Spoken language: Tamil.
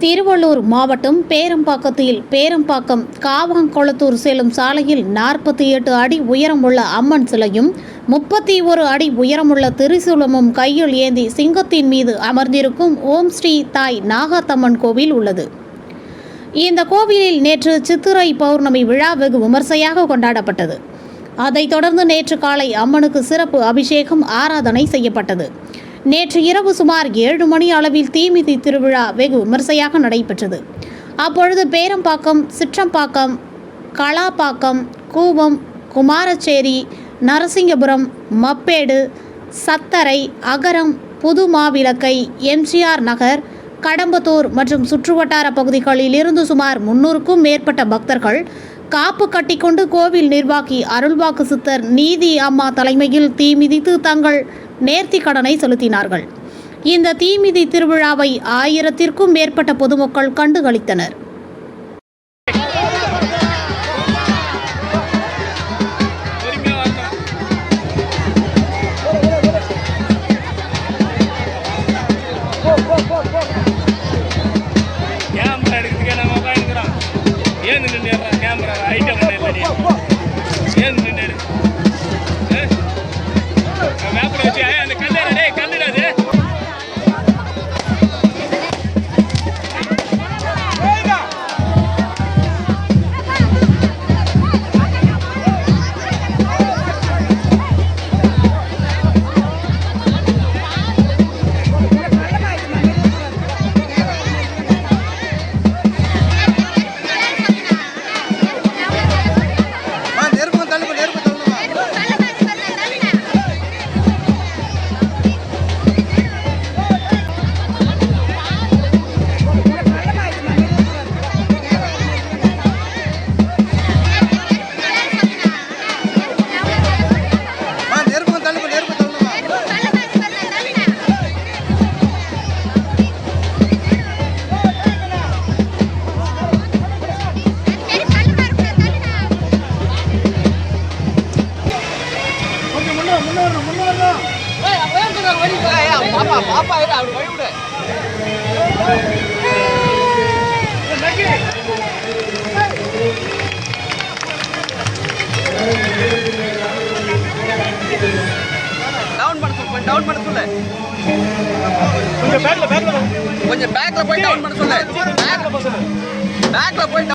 திருவள்ளூர் மாவட்டம் பேரம்பாக்கத்தில் பேரம்பாக்கம் காவாங்குளத்தூர் செல்லும் சாலையில் 48 அடி உயரமுள்ள அம்மன் சிலையும் 31 அடி உயரமுள்ள திரிசூலமும் கையில் ஏந்தி சிங்கத்தின் மீது அமர்ந்திருக்கும் ஓம் ஸ்ரீ தாய் நாகாத்தம்மன் கோவில் உள்ளது. இந்த கோவிலில் நேற்று சித்திரை பௌர்ணமி விழா வெகு விமர்சையாக கொண்டாடப்பட்டது. அதைத் தொடர்ந்து நேற்று காலை அம்மனுக்கு சிறப்பு அபிஷேகம் ஆராதனை செய்யப்பட்டது. நேற்று இரவு சுமார் 7 மணி அளவில் தீமிதி திருவிழா வெகு விமர்சையாக நடைபெற்றது. அப்பொழுது பேரம்பாக்கம், சிற்றம்பாக்கம், கலாப்பாக்கம், கூவம், குமாரச்சேரி, நரசிங்கபுரம், மப்பேடு, சத்தரை, அகரம், புதுமாவிளக்கை, எம்ஜிஆர் நகர், கடம்பத்தூர் மற்றும் சுற்றுவட்டார பகுதிகளில் இருந்து சுமார் 300க்கும் மேற்பட்ட பக்தர்கள் காப்பு கட்டிக்கொண்டு கோவில் நிர்வாகி அருள்வாக்கு சித்தர் நீதி அம்மா தலைமையில் தீ மிதித்து தங்கள் நேர்த்தி கடனை செலுத்தினார்கள். இந்த தீமிதி திருவிழாவை 1000த்திற்கும் மேற்பட்ட பொதுமக்கள் கண்டுகளித்தனர். கொஞ்சம் பேக்ல போய் டவுன் பண்ண சொல்லு. பேக்ல போய்